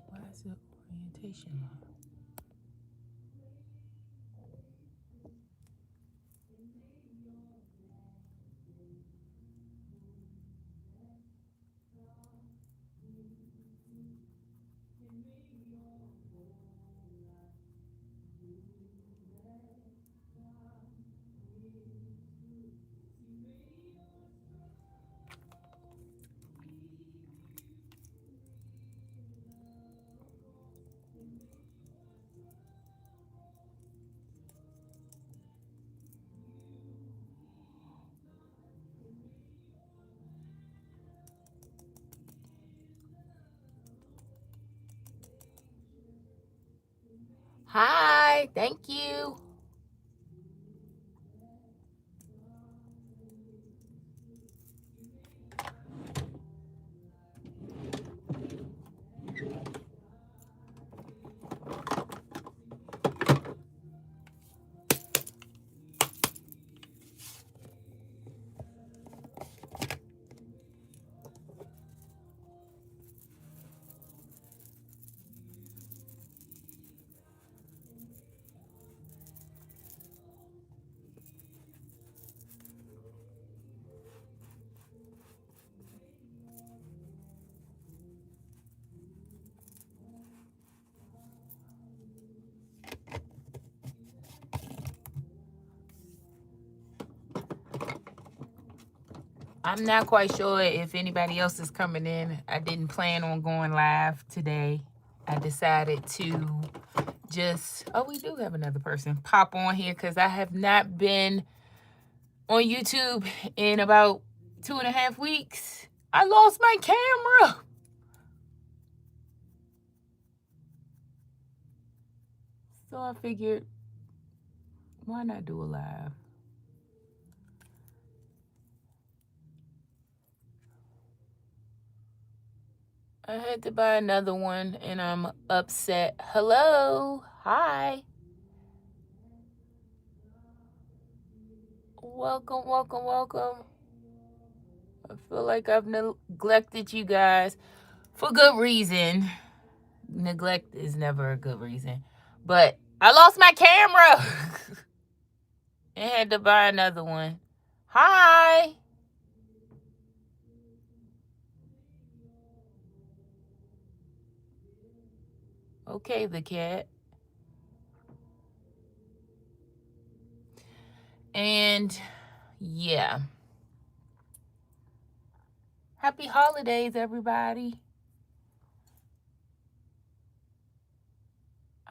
Why is it orientation line? Hi, thank you. I'm not quite sure if anybody else is coming in. I didn't plan on going live today. I decided to just, oh, we do have another person pop on here because I have not been on YouTube in about 2.5 weeks. I lost my camera. So I figured, why not do a live? I had to buy another one and I'm upset. Hello. Hi. Welcome, welcome, welcome. I feel like I've neglected you guys for good reason. Neglect is never a good reason. But I lost my camera and had to buy another one. Hi. Okay, the cat. And yeah. Happy holidays, everybody.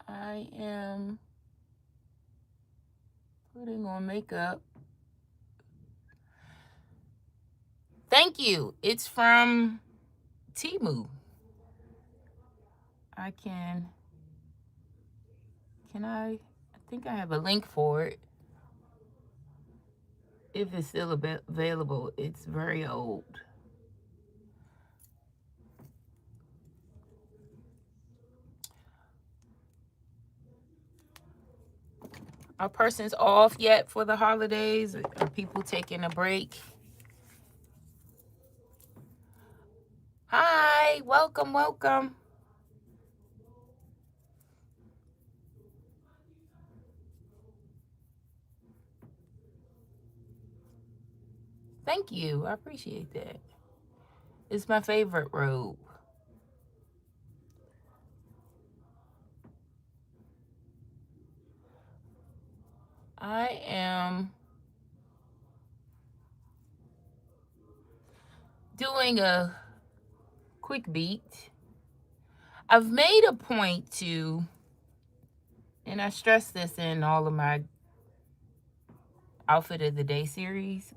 I am putting on makeup. Thank you. It's from Temu. I think I have a link for it. If it's still available, it's very old. Are persons off yet for the holidays? Are people taking a break? Hi, welcome, welcome. Thank you. I appreciate that. It's my favorite robe. I am doing a quick beat. I've made a point to, and I stress this in all of my outfit of the day series.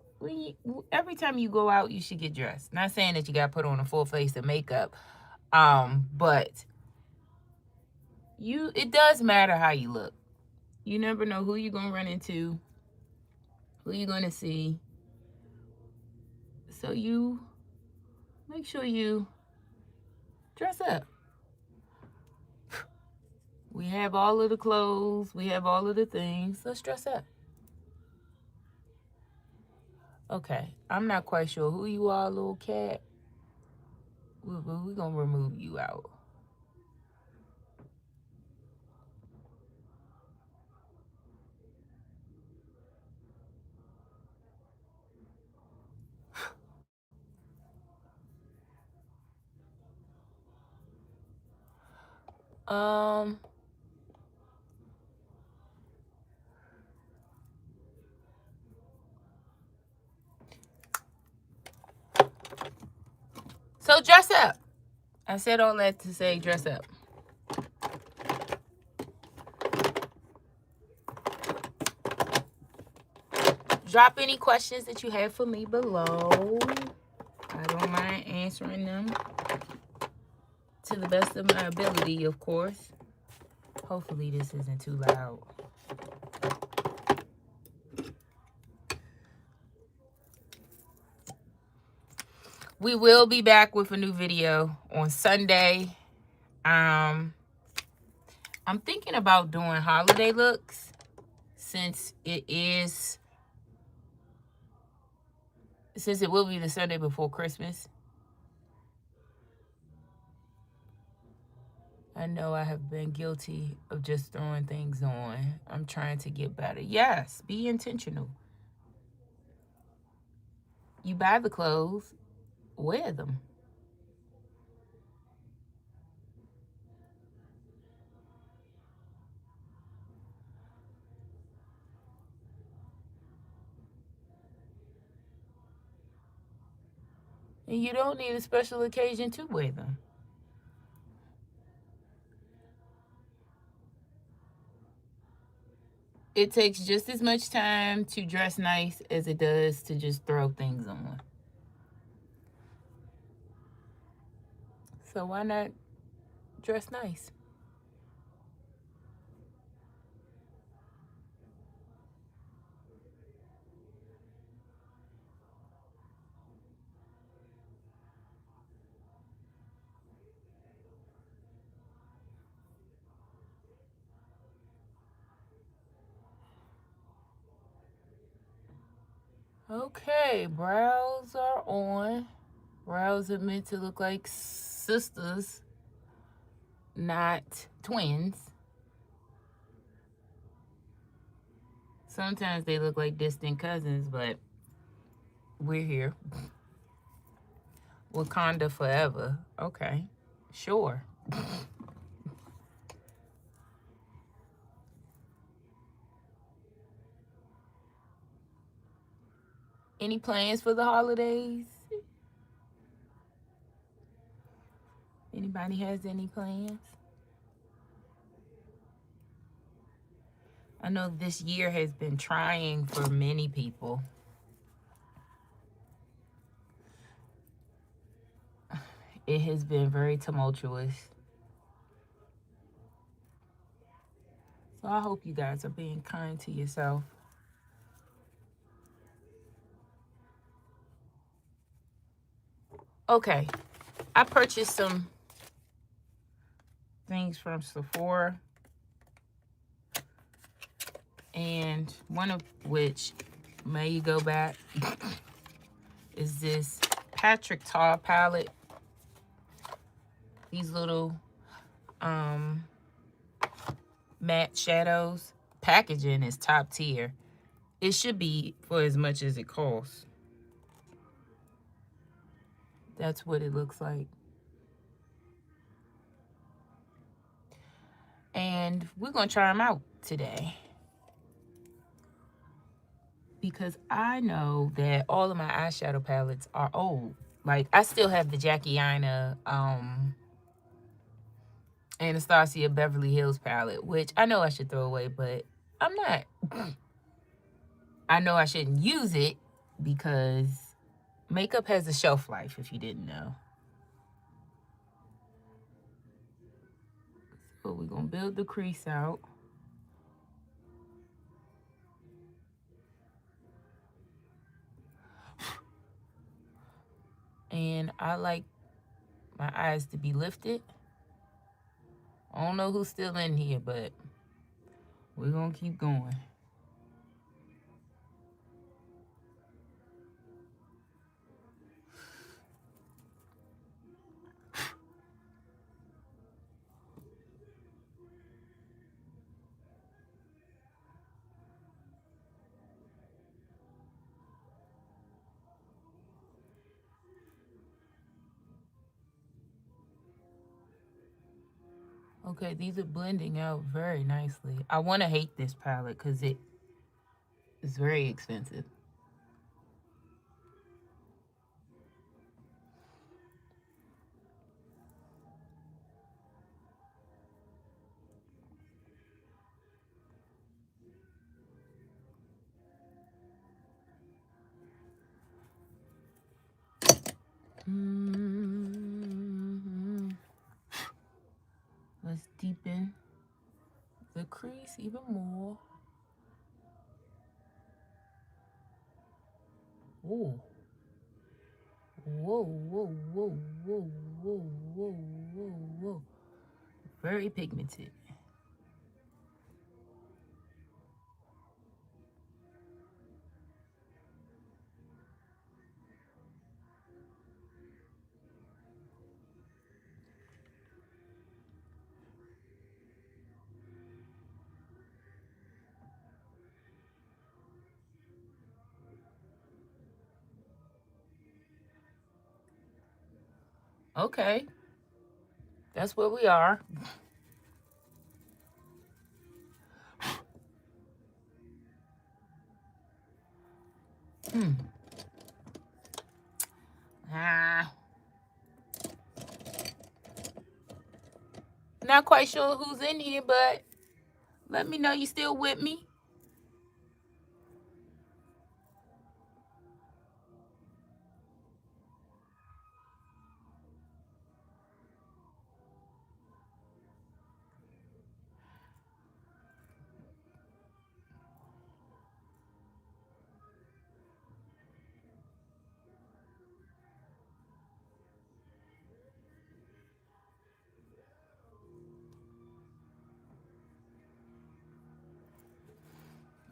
Every time you go out, you should get dressed. Not saying that you got to put on a full face of makeup, but it does matter how you look. You never know who you're gonna run into, who you're gonna see. So you make sure you dress up. We have all of the clothes, we have all of the things. Let's dress up. Okay, I'm not quite sure who you are, little cat. We're gonna remove you out. Um, so dress up. I said all that to say dress up. Drop any questions that you have for me below. I don't mind answering them to the best of my ability, of course. Hopefully this isn't too loud. We will be back with a new video on Sunday. I'm thinking about doing holiday looks since it will be the Sunday before Christmas. I know I have been guilty of just throwing things on. I'm trying to get better. Yes, be intentional. You buy the clothes, wear them. And you don't need a special occasion to wear them. It takes just as much time to dress nice as it does to just throw things on. So why not dress nice? Okay, brows are on. Brows are meant to look like sisters, not twins. Sometimes they look like distant cousins, but we're here. Wakanda forever. Okay, sure. Any plans for the holidays? Anybody has any plans? I know this year has been trying for many people. It has been very tumultuous. So I hope you guys are being kind to yourself. Okay, I purchased some things from Sephora, and one of which, may you go back, is this Patrick Ta palette. These little matte shadows. Packaging is top tier. It should be for as much as it costs. That's what it looks like. And we're going to try them out today, because I know that all of my eyeshadow palettes are old. Like, I still have the Jackie Aina Anastasia Beverly Hills palette, which I know I should throw away, but I'm not. I know I shouldn't use it because makeup has a shelf life, if you didn't know. So we're going to build the crease out. And I like my eyes to be lifted. I don't know who's still in here, but we're going to keep going. Okay, these are blending out very nicely. I want to hate this palette because it is very expensive. Let's deepen the crease even more. Whoa. Whoa, whoa, whoa, whoa, whoa, whoa, whoa, whoa. Very pigmented. Okay. That's where we are. Not quite sure who's in here, but let me know you still with me.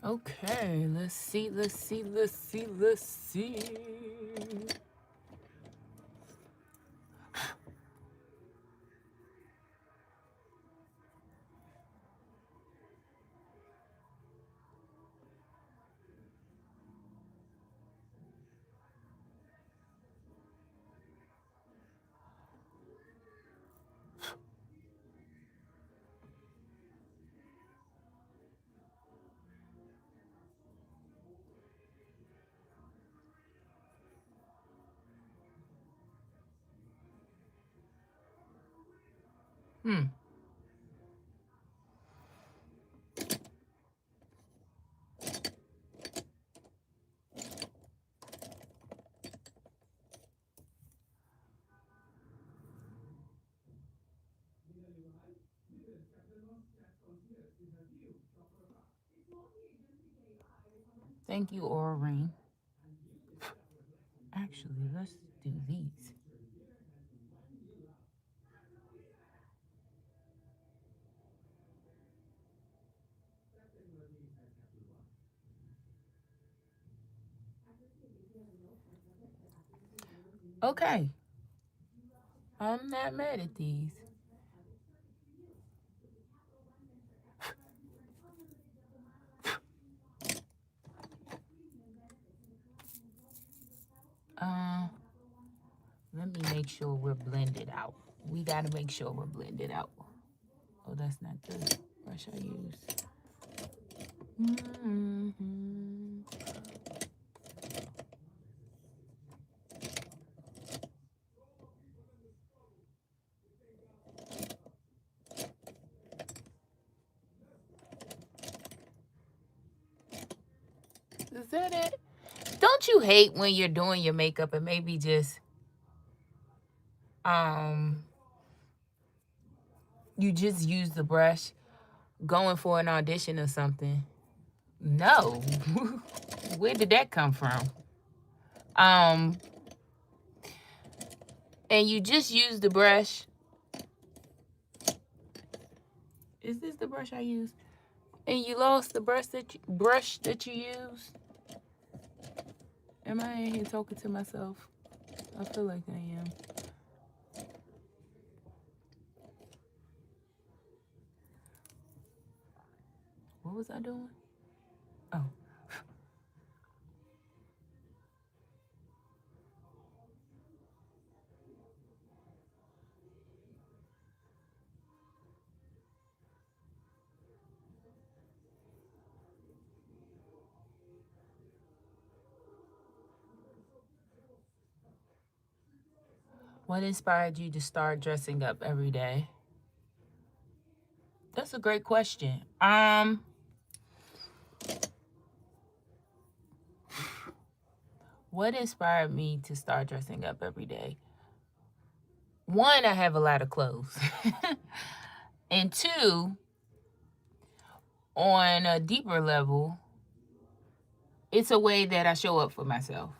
Okay, let's see. Thank you, Aura Ring. Actually, let's do these. Okay. I'm not mad at these. Let me make sure we're blended out. We got to make sure we're blended out. Oh, that's not the brush I use. Is that it? Don't you hate when you're doing your makeup and maybe just you just use the brush going for an audition or something? No. Where did that come from? And you just use the brush. Is this the brush I use? And you lost the brush that you used? Am I in here talking to myself? I feel like I am. What was I doing? Oh. What inspired you to start dressing up every day? That's a great question. What inspired me to start dressing up every day? One, I have a lot of clothes. And two, on a deeper level, it's a way that I show up for myself.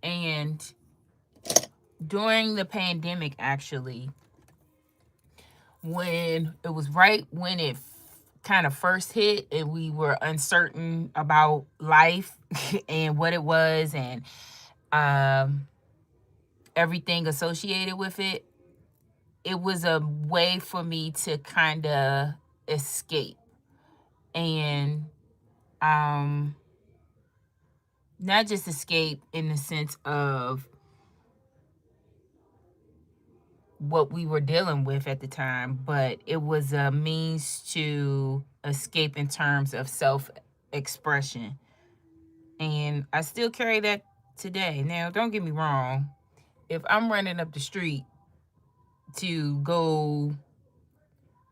And during the pandemic, actually, when it was right when it kind of first hit and we were uncertain about life and what it was and everything associated with it, it was a way for me to kind of escape and not just escape in the sense of what we were dealing with at the time, but it was a means to escape in terms of self-expression. And I still carry that today. Now, don't get me wrong. If I'm running up the street to go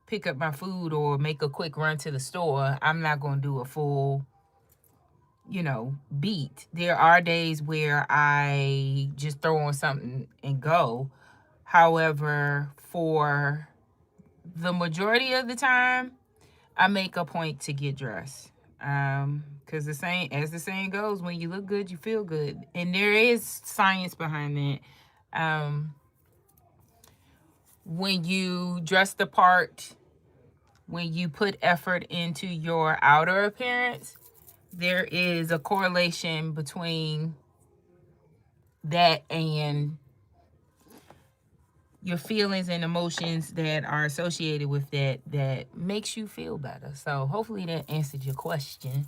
pick up my food or make a quick run to the store, I'm not going to do a full, beat. There are days where I just throw on something and go. However, for the majority of the time, I make a point to get dressed. Because the saying goes, when you look good, you feel good. And there is science behind that. When you dress the part, when you put effort into your outer appearance, there is a correlation between that and your feelings and emotions that are associated with that makes you feel better. So hopefully that answered your question.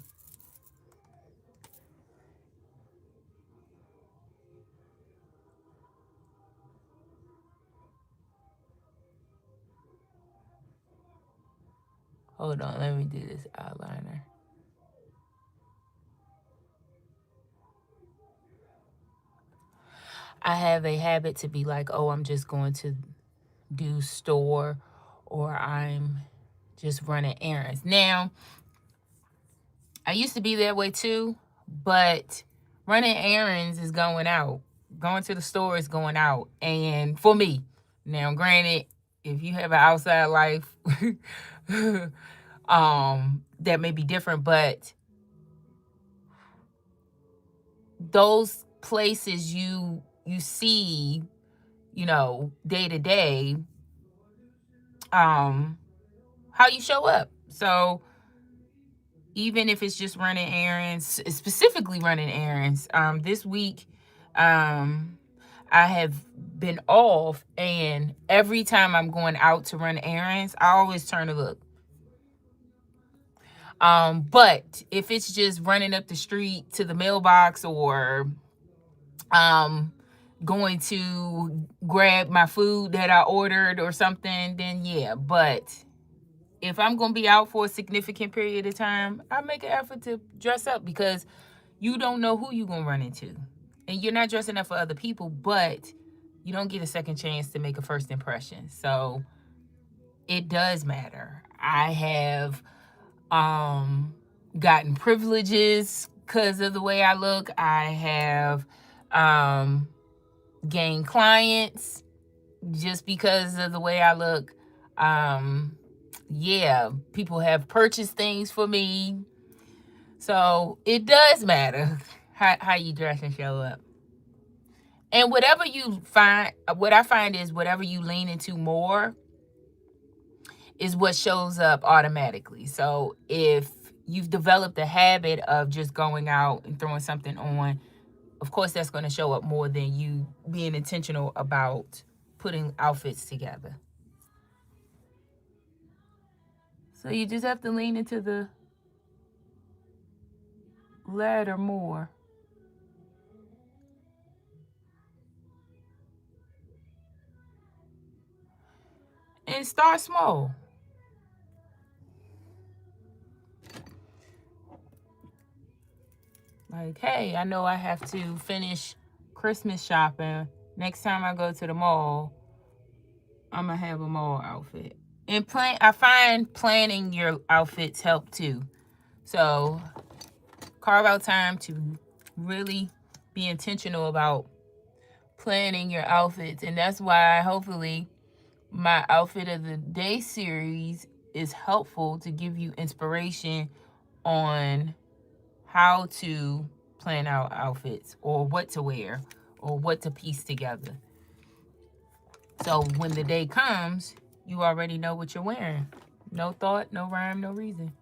Hold on, let me do this outliner. I have a habit to be like, oh, I'm just going to do store or I'm just running errands. Now, I used to be that way too, but running errands is going out. Going to the store is going out. And for me, now granted, if you have an outside life, that may be different, but those places you see, day to day, how you show up. So even if it's just running errands, specifically running errands, this week, I have been off, and every time I'm going out to run errands, I always turn to look. But if it's just running up the street to the mailbox or going to grab my food that I ordered or something, then yeah. But if I'm going to be out for a significant period of time, I make an effort to dress up because you don't know who you're going to run into. And you're not dressing up for other people, but you don't get a second chance to make a first impression. So it does matter. I have gotten privileges because of the way I look. I have gained clients just because of the way I look. Yeah, people have purchased things for me. So it does matter how you dress and show up. And whatever you find, what I find is whatever you lean into more is what shows up automatically. So if you've developed a habit of just going out and throwing something on, of course that's going to show up more than you being intentional about putting outfits together. So you just have to lean into the latter more. And start small. Like, hey, I know I have to finish Christmas shopping. Next time I go to the mall, I'm going to have a mall outfit. And I find planning your outfits help too. So carve out time to really be intentional about planning your outfits. And that's why hopefully my outfit of the day series is helpful to give you inspiration on how to plan out outfits or what to wear or what to piece together. So when the day comes, you already know what you're wearing. No thought, no rhyme, no reason.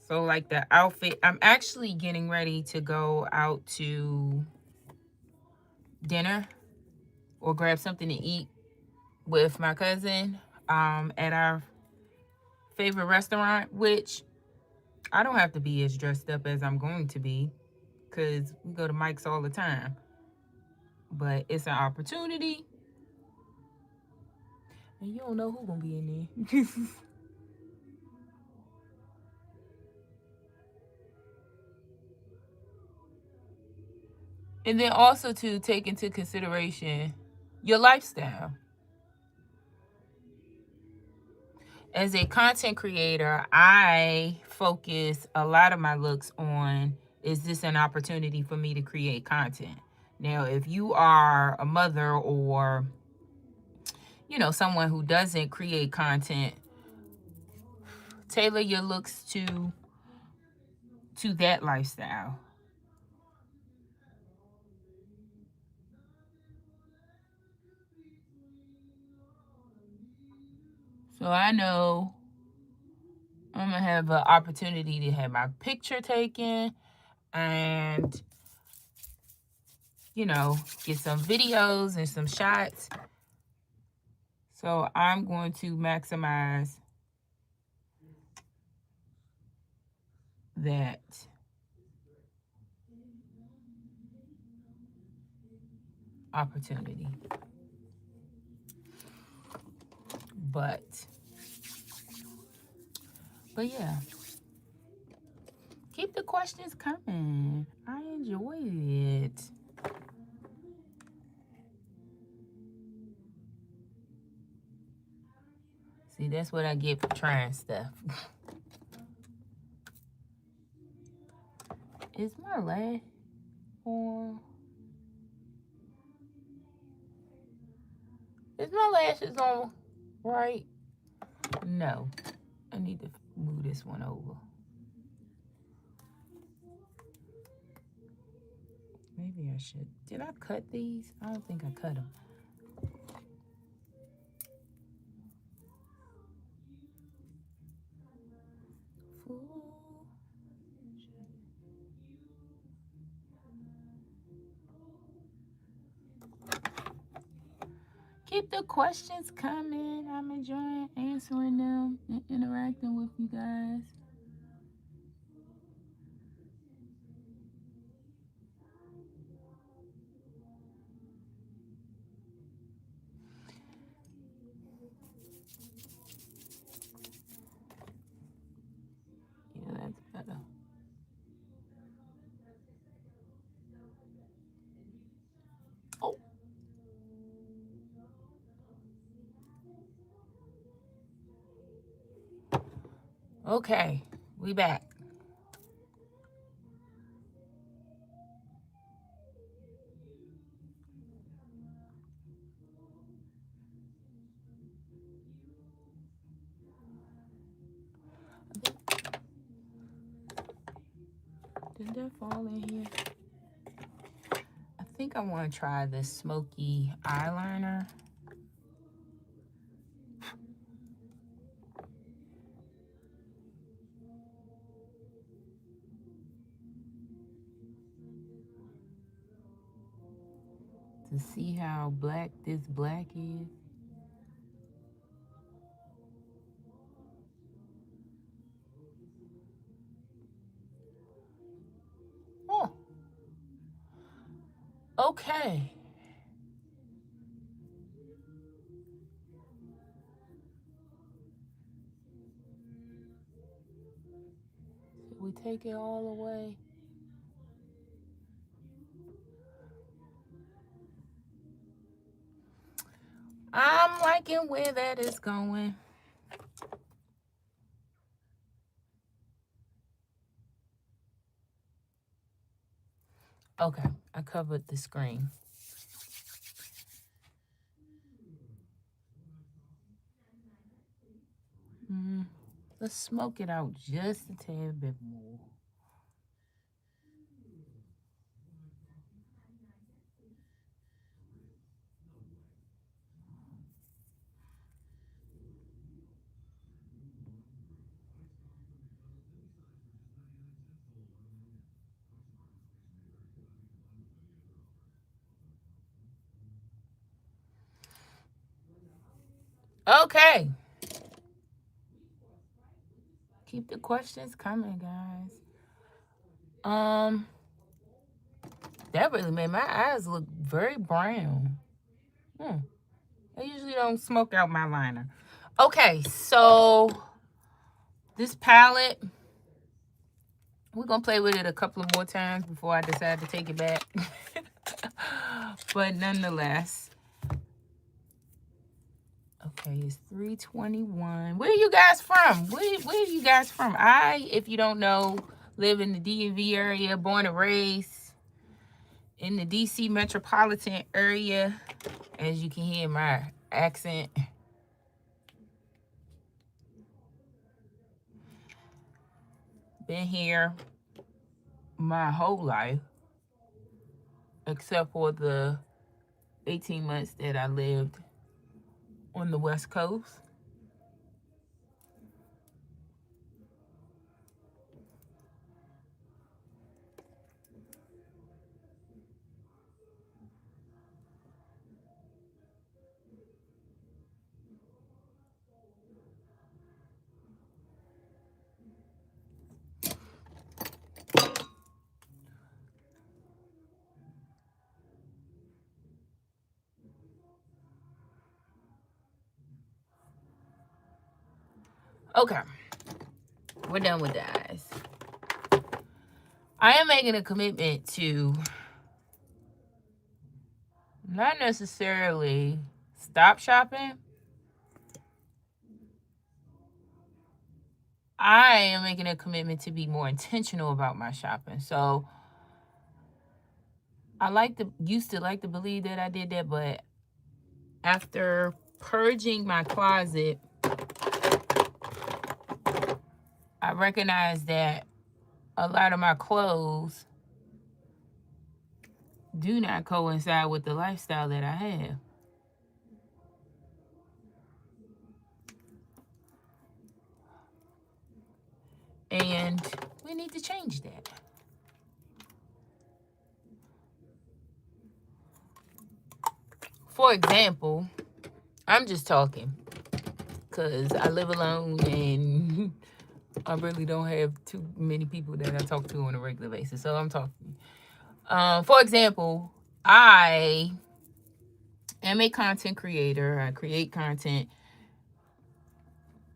So like the outfit, I'm actually getting ready to go out to dinner or grab something to eat with my cousin at our favorite restaurant, which I don't have to be as dressed up as I'm going to be because we go to Mike's all the time. But it's an opportunity. And you don't know who's going to be in there. And then also to take into consideration your lifestyle. As a content creator, I focus a lot of my looks on, is this an opportunity for me to create content? Now, if you are a mother or, someone who doesn't create content, tailor your looks to that lifestyle. So I know I'm going to have an opportunity to have my picture taken and, get some videos and some shots. So I'm going to maximize that opportunity. But yeah, keep the questions coming. I enjoy it. See, that's what I get for trying stuff. Is my lash on? Is my lashes on right? No. I need to move this one over. Maybe I should. Did I cut these? I don't think I cut them. Keep the questions coming. I'm enjoying answering them and interacting with you guys. Yeah, that's better. Oh. Okay, we back. Did that fall in here? I think I want to try this smoky eyeliner. To see how black this black is. Oh. Okay. we take it all away? I'm liking where that is going. Okay, I covered the screen. Let's smoke it out just a tad bit more. Okay. Keep the questions coming, guys. That really made my eyes look very brown. I usually don't smoke out my liner. Okay, so this palette, we're gonna play with it a couple of more times before I decide to take it back. But nonetheless, okay, it's 321. Where are you guys from? Where are you guys from? If you don't know, live in the DMV area, born and raised in the DC metropolitan area. As you can hear my accent. Been here my whole life, except for the 18 months that I lived on the West Coast. Okay, we're done with that. I am making a commitment to not necessarily stop shopping. I am making a commitment to be more intentional about my shopping. So I used to like to believe that I did that, but after purging my closet, I recognize that a lot of my clothes do not coincide with the lifestyle that I have. And we need to change that. For example, I'm just talking because I live alone and I really don't have too many people that I talk to on a regular basis. So I'm talking. For example, I am a content creator. I create content.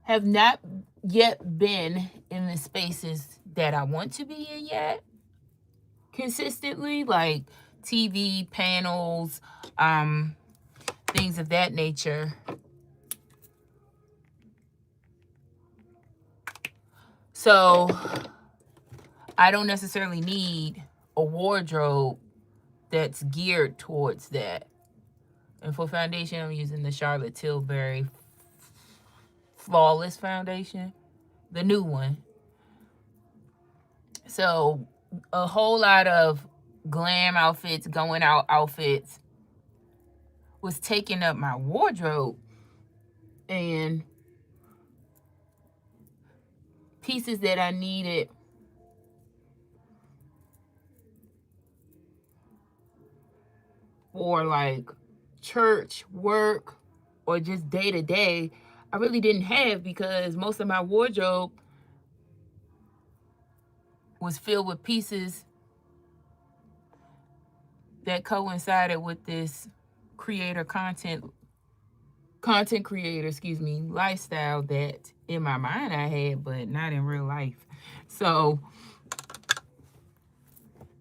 Have not yet been in the spaces that I want to be in yet consistently, like TV panels, things of that nature. So I don't necessarily need a wardrobe that's geared towards that. And for foundation, I'm using the Charlotte Tilbury Flawless Foundation, the new one. So a whole lot of glam outfits, going out outfits was taking up my wardrobe, and pieces that I needed for like church, work, or just day to day, I really didn't have, because most of my wardrobe was filled with pieces that coincided with this creator content content creator, lifestyle that in my mind I had, but not in real life. So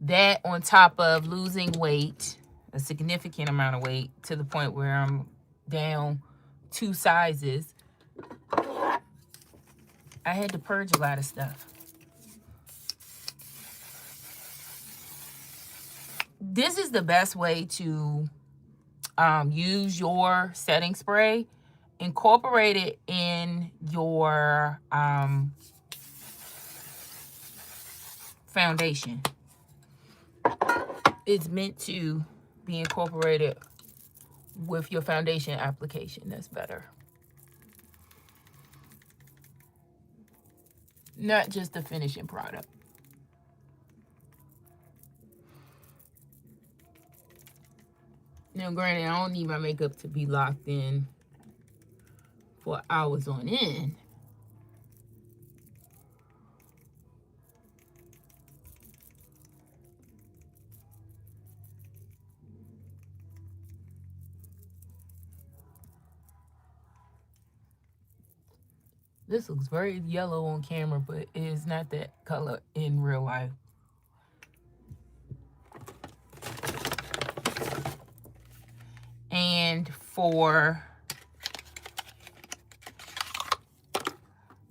that on top of losing weight, a significant amount of weight to the point where I'm down 2 sizes, I had to purge a lot of stuff. This is the best way to use your setting spray. Incorporate it in your foundation. It's meant to be incorporated with your foundation application. That's better. Not just the finishing product. Now, granted, I don't need my makeup to be locked in for hours on end. This looks very yellow on camera, but it is not that color in real life. And for,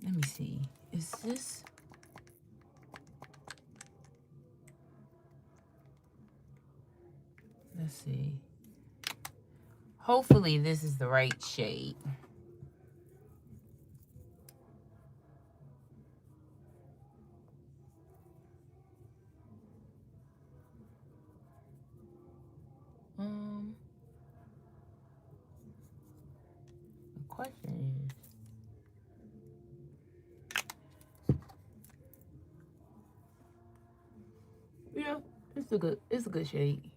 let me see, is this, let's see. Hopefully this is the right shade. The question is, yeah, it's a good shade.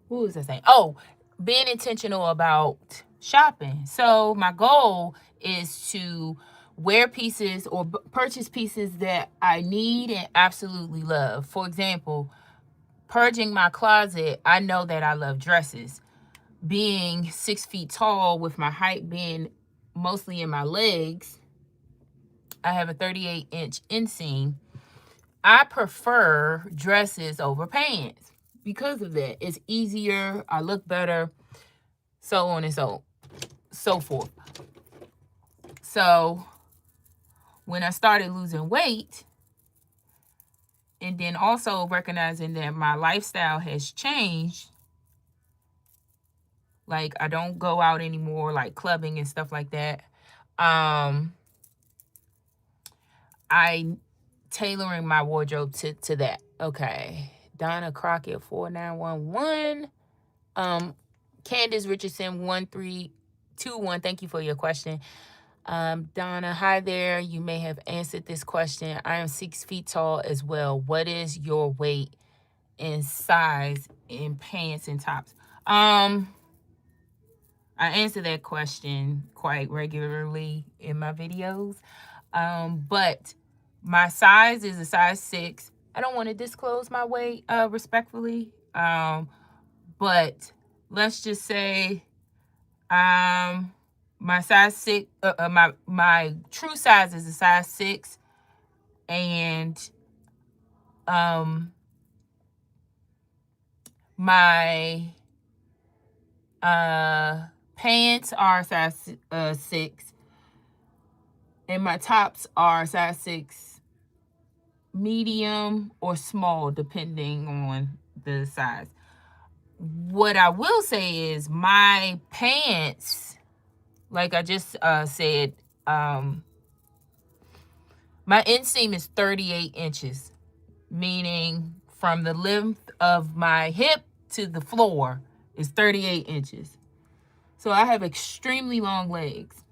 What was I saying? Oh, being intentional about shopping. So my goal is to wear pieces or purchase pieces that I need and absolutely love. For example, purging my closet, I know that I love dresses. Being 6 feet tall with my height being mostly in my legs, I have a 38-inch inseam. I prefer dresses over pants because of that. It's easier, I look better, so on and so forth. So when I started losing weight, and then also recognizing that my lifestyle has changed, like I don't go out anymore, like clubbing and stuff like that. I tailoring my wardrobe to that. Okay. Donna Crockett 4911. Candace Richardson 1321. Thank you for your question. Donna, hi there. You may have answered this question. I am 6 feet tall as well. What is your weight and size in pants and tops? I answer that question quite regularly in my videos. But my size is a size 6. I don't want to disclose my weight respectfully. But let's just say my size 6, my true size is a size 6, and my pants are size 6, and my tops are size 6 medium or small depending on the size. What I will say is my pants, like I just said, my inseam is 38 inches, meaning from the length of my hip to the floor is 38 inches. So I have extremely long legs.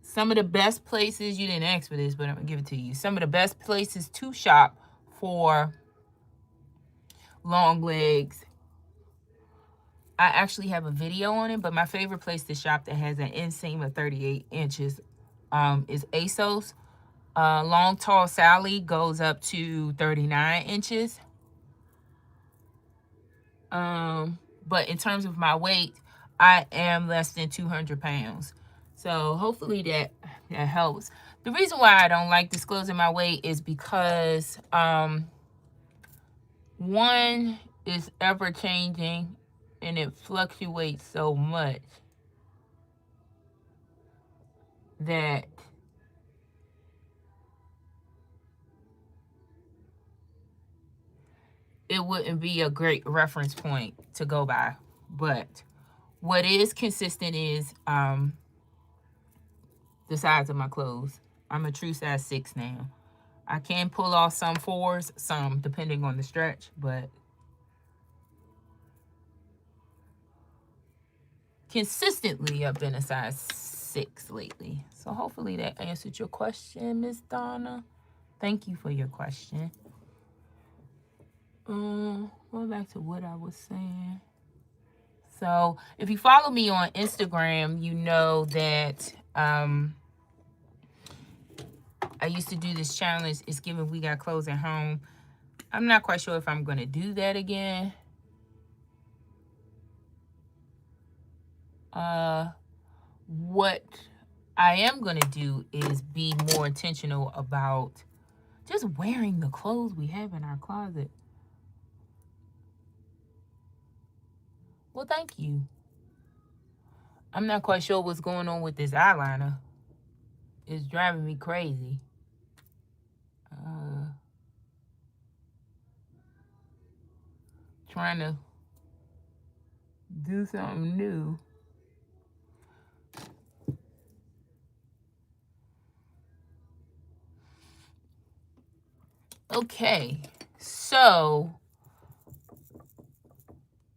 Some of the best places, you didn't ask for this, but I'm going to give it to you. Some of the best places to shop for long legs, I actually have a video on it, but my favorite place to shop that has an inseam of 38 inches is ASOS. Long Tall Sally goes up to 39 inches. But in terms of my weight, I am less than 200 pounds. So hopefully that helps. The reason why I don't like disclosing my weight is because one is ever changing and it fluctuates so much that it wouldn't be a great reference point to go by. But what is consistent is the size of my clothes. I'm a true size 6 now. I can pull off some 4s, some depending on the stretch, but consistently I've been a size 6 lately. So hopefully that answered your question, Miss Donna. Thank you for your question. Going back to what I was saying. So if you follow me on Instagram, you know that I used to do this challenge. It's given we got clothes at home. I'm not quite sure if I'm going to do that again. What I am going to do is be more intentional about just wearing the clothes we have in our closet. Well, thank you. I'm not quite sure what's going on with this eyeliner. It's driving me crazy. Trying to do something new. Okay, so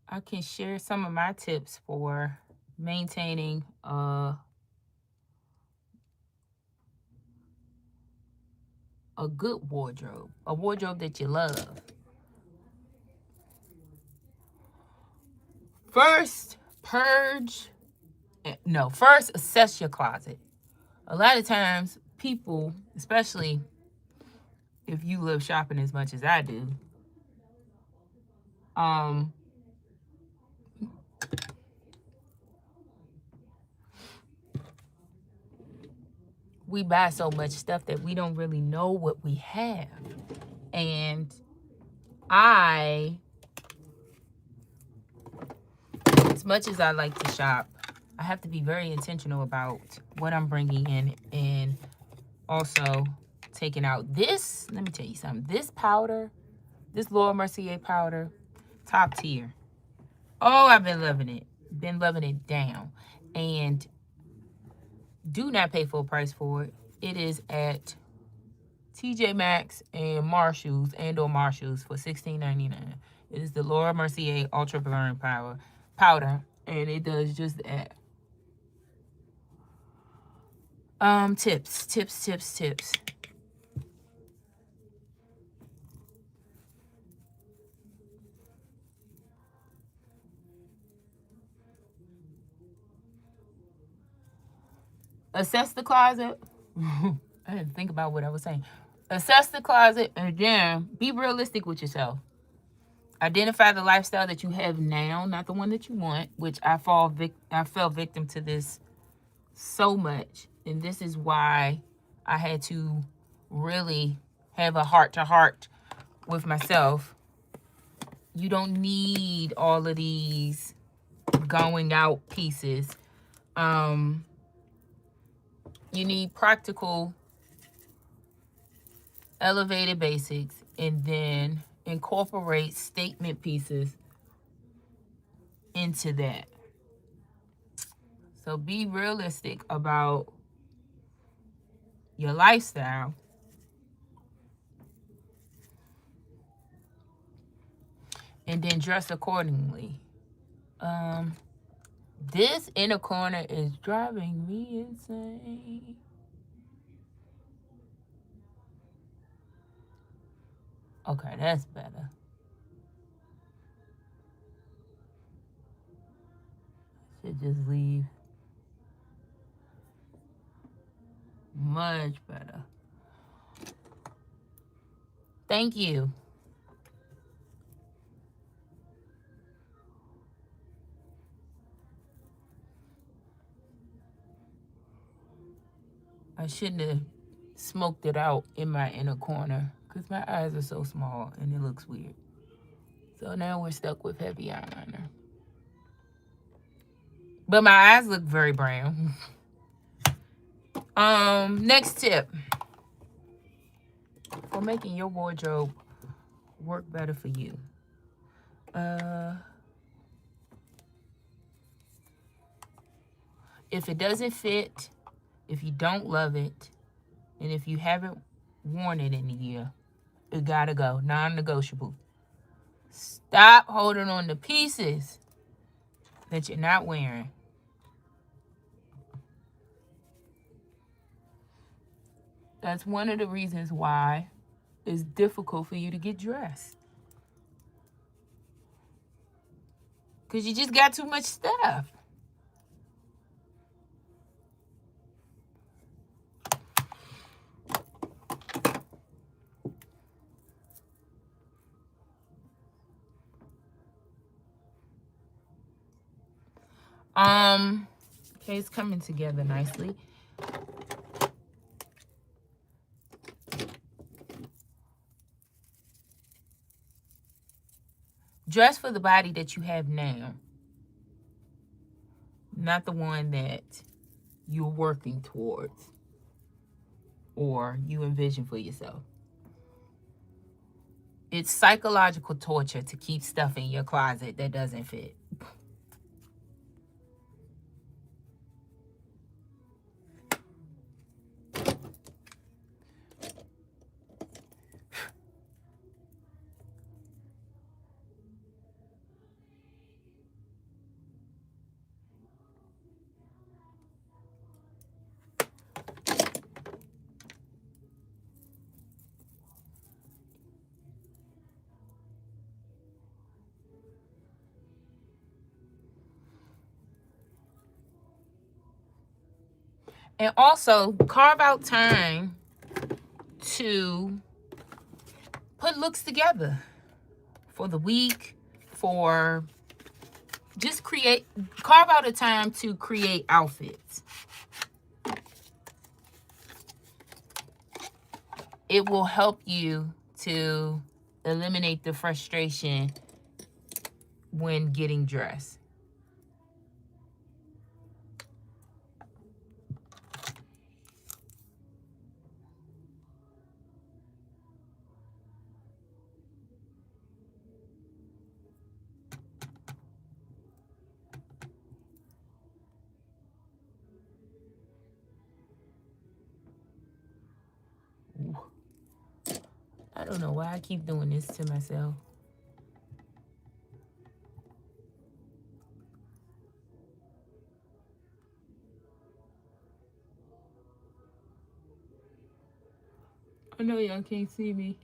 I can share some of my tips for maintaining a good wardrobe, a wardrobe that you love. First, first assess your closet. A lot of times people, especially if you love shopping as much as I do, we buy so much stuff that we don't really know what we have. And as much as I like to shop, I have to be very intentional about what I'm bringing in and also taking out this. Let me tell you something. This powder, this Laura Mercier powder, top tier. Oh, I've been loving it. Been loving it down. And do not pay full price for it. It is at TJ Maxx and Marshalls or Marshalls for $16.99. It is the Laura Mercier Ultra Blurring Powder, and it does just that. Tips. Assess the closet. I didn't think about what I was saying. Assess the closet and then be realistic with yourself. Identify the lifestyle that you have now, not the one that you want, which I fell victim to this so much. And this is why I had to really have a heart-to-heart with myself. You don't need all of these going out pieces. You need practical, elevated basics, and then incorporate statement pieces into that. So be realistic about your lifestyle. And then dress accordingly. This inner corner is driving me insane. Okay, that's better. Should just leave. Much better. Thank you. I shouldn't have smoked it out in my inner corner because my eyes are so small and it looks weird. So now we're stuck with heavy eyeliner. But my eyes look very brown. Next tip for making your wardrobe work better for you. If it doesn't fit, if you don't love it, and if you haven't worn it in a year, it gotta go. Non-negotiable. Stop holding on to pieces that you're not wearing. That's one of the reasons why it's difficult for you to get dressed. Because you just got too much stuff. Okay, it's coming together nicely. Dress for the body that you have now, not the one that you're working towards or you envision for yourself. It's psychological torture to keep stuff in your closet that doesn't fit. And also, carve out time to put looks together for the week, for just carve out a time to create outfits. It will help you to eliminate the frustration when getting dressed. I don't know why I keep doing this to myself. I know y'all can't see me.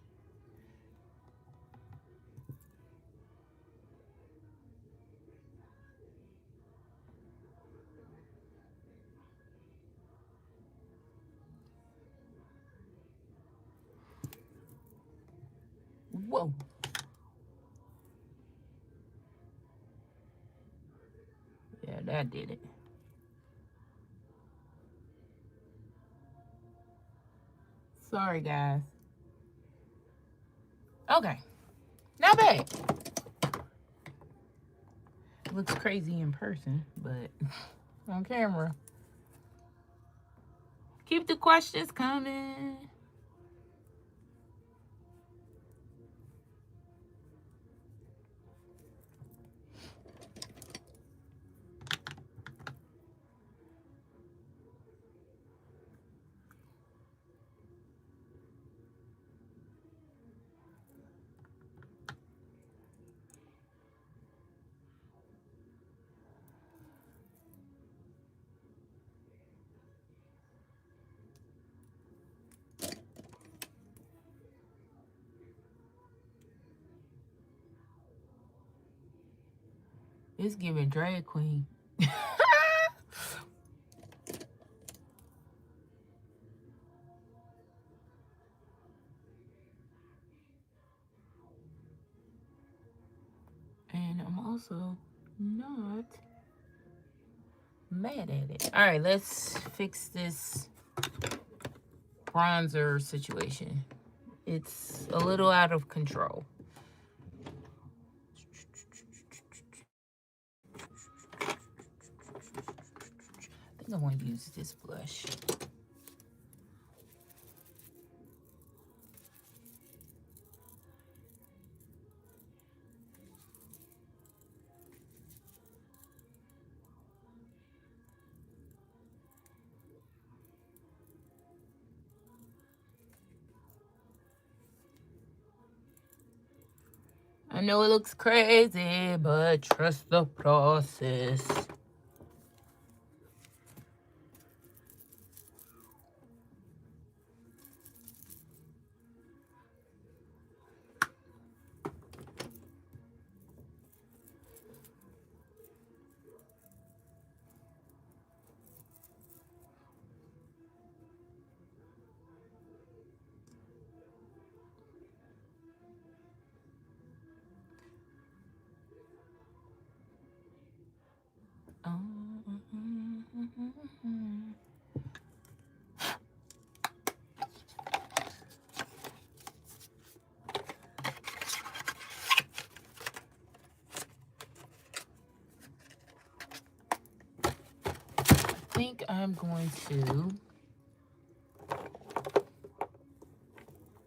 Whoa. Yeah, that did it. Sorry, guys. Okay. Not bad. Looks crazy in person, but on camera. Keep the questions coming. It's giving drag queen. And I'm also not mad at it. All right, let's fix this bronzer situation. It's a little out of control. I think I want to use this blush. I know it looks crazy, but trust the process. I think I'm going to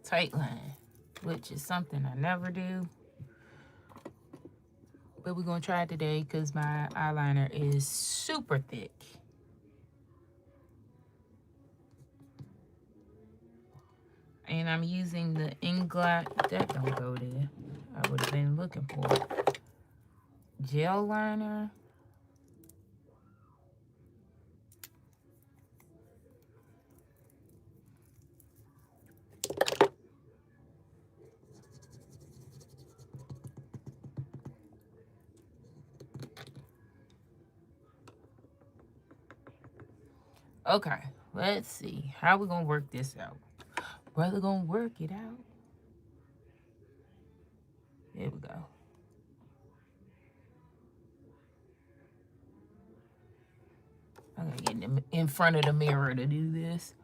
tight line, which is something I never do. But we're going to try it today because my eyeliner is super thick. And I'm using the Inglot, that don't go there. I would have been looking for gel liner. Okay, let's see. How we gonna work this out? Brother gonna work it out. There we go. I gotta get in front of the mirror to do this.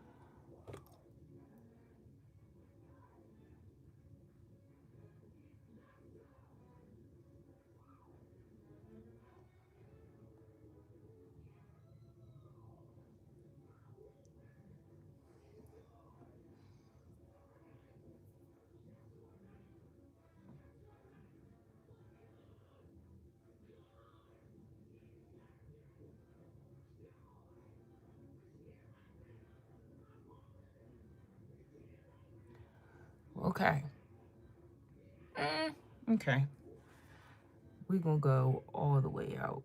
Okay. Okay. We're gonna go all the way out.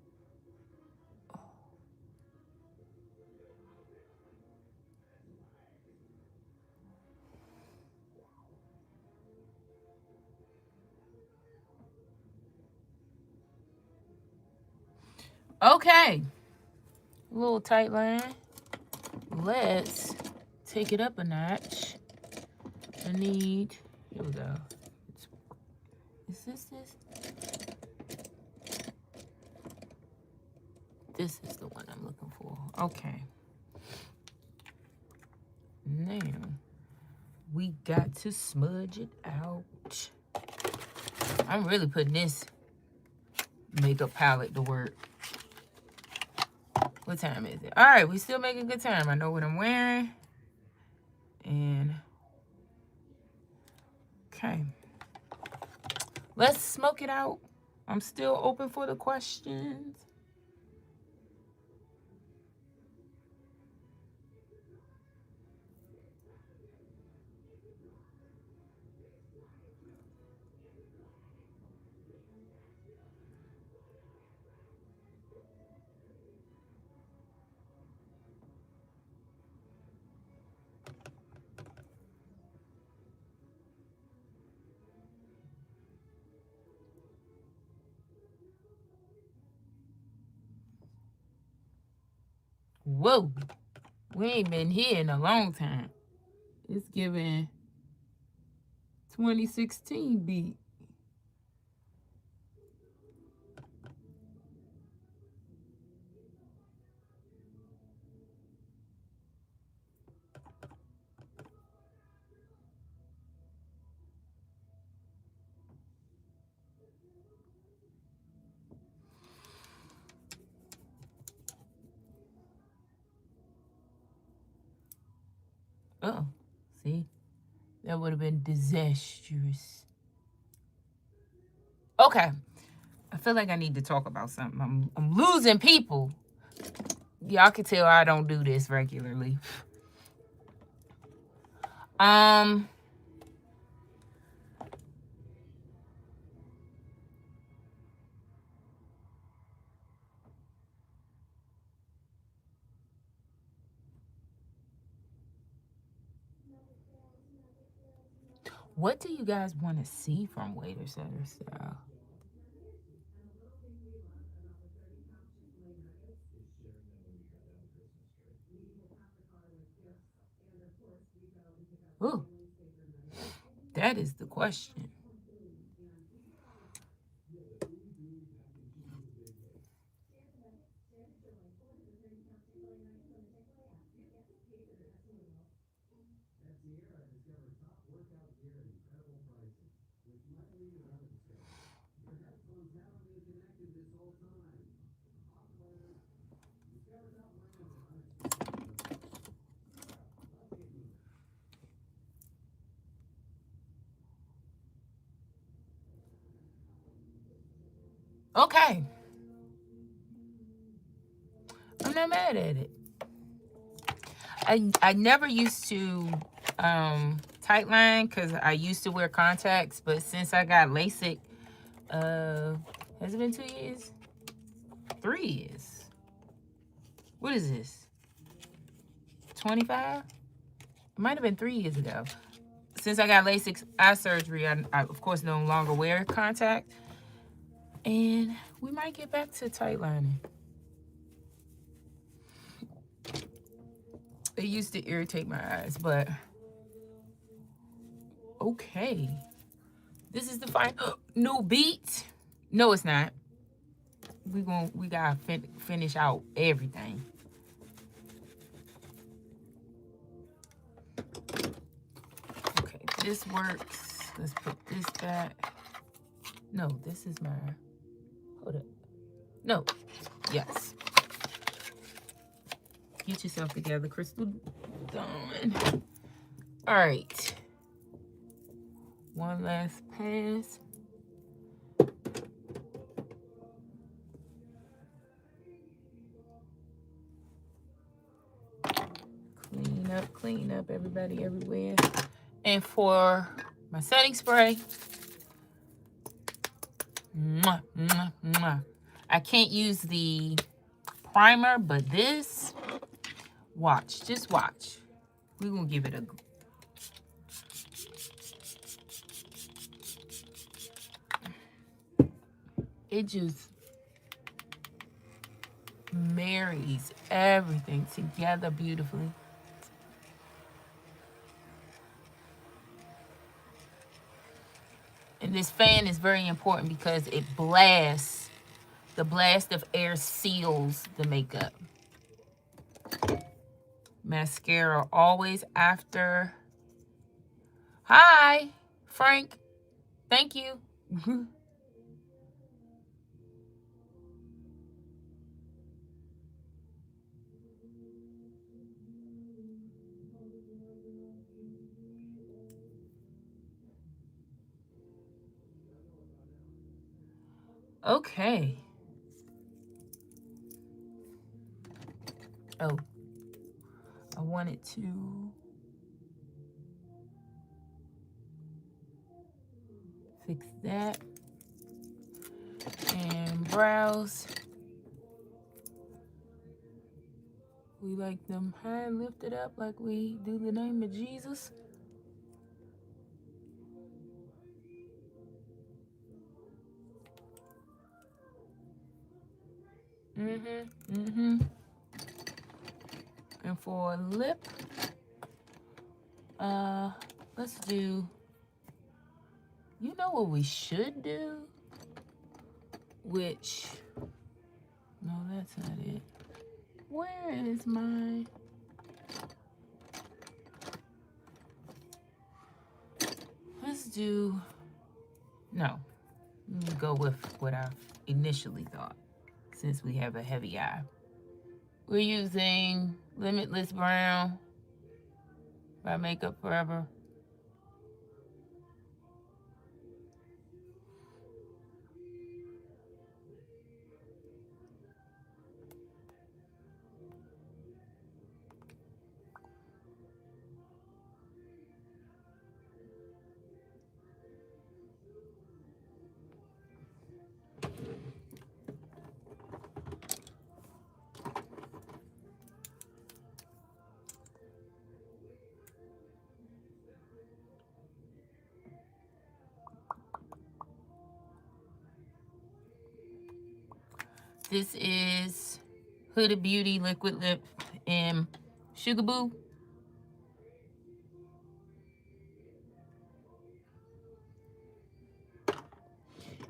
Okay. A little tight line. Let's take it up a notch. I need, here we go. Is this? This is the one I'm looking for. Okay. Now, we got to smudge it out. I'm really putting this makeup palette to work. What time is it? All right, we still making good time. I know what I'm wearing. And, okay. Let's smoke it out. I'm still open for the questions. Whoa, we ain't been here in a long time. It's giving 2016 beat. Oh, see? That would have been disastrous. Okay. I feel like I need to talk about something. I'm losing people. Y'all can tell I don't do this regularly. What do you guys want to see from Waiter Setter Style? Ooh, that is the question. Okay, I'm not mad at it. I never used to tight line because I used to wear contacts, but since I got LASIK, has it been 2 years? 3 years. What is this? 25? It might have been 3 years ago. Since I got LASIK eye surgery, I of course no longer wear contact. And we might get back to tight lining. It used to irritate my eyes, but okay. This is the final new beat. No, it's not. We gotta finish out everything. Okay, this works. Let's put this back. No, this is my. Hold up. No. Yes. Get yourself together, Crystal Dawn. All right. One last pass. Clean up, everybody, everywhere. And for my setting spray, mwah, mwah, mwah. I can't use the primer, but this, watch, just watch. We're gonna give it a it just marries everything together beautifully. And this fan is very important because it blasts, the blast of air seals the makeup. Mascara always after. Hi, Frank. Thank you. Okay. Oh, I wanted to fix that and brows. We like them high and lifted up like we do the name of Jesus. And for lip, let's do, you know what we should do? Which, no, that's not it. Where is my, let's do, no, let me go with what I initially thought, since we have a heavy eye. We're using Limitless Brown by Makeup Forever. This is Huda Beauty Liquid Lip in Sugar Boo.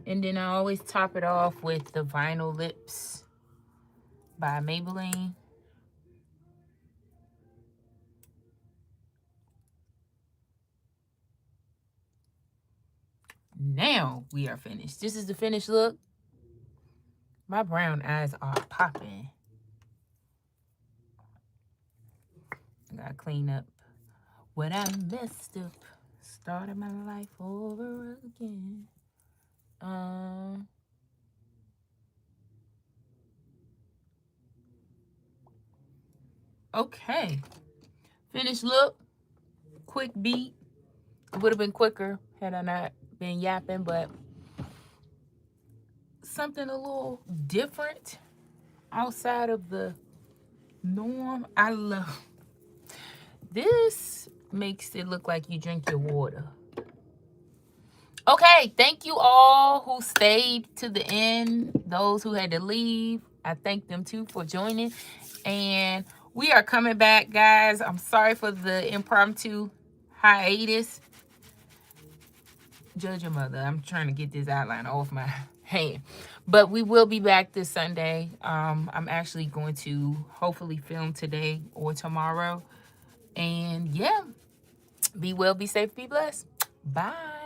And then I always top it off with the Vinyl Lips by Maybelline. Now we are finished. This is the finished look. My brown eyes are popping. I gotta clean up what I messed up. Started my life over again. Okay. Finished look. Quick beat. It would have been quicker had I not been yapping, but something a little different outside of the norm. I love this. Makes it look like you drink your water. Okay, thank you all who stayed to the end. Those who had to leave, I thank them too for joining. And we are coming back, guys. I'm sorry for the impromptu hiatus. Judge your mother. I'm trying to get this outline off my hand. But we will be back this Sunday. I'm actually going to hopefully film today or tomorrow. And yeah, be well, be safe, be blessed. Bye.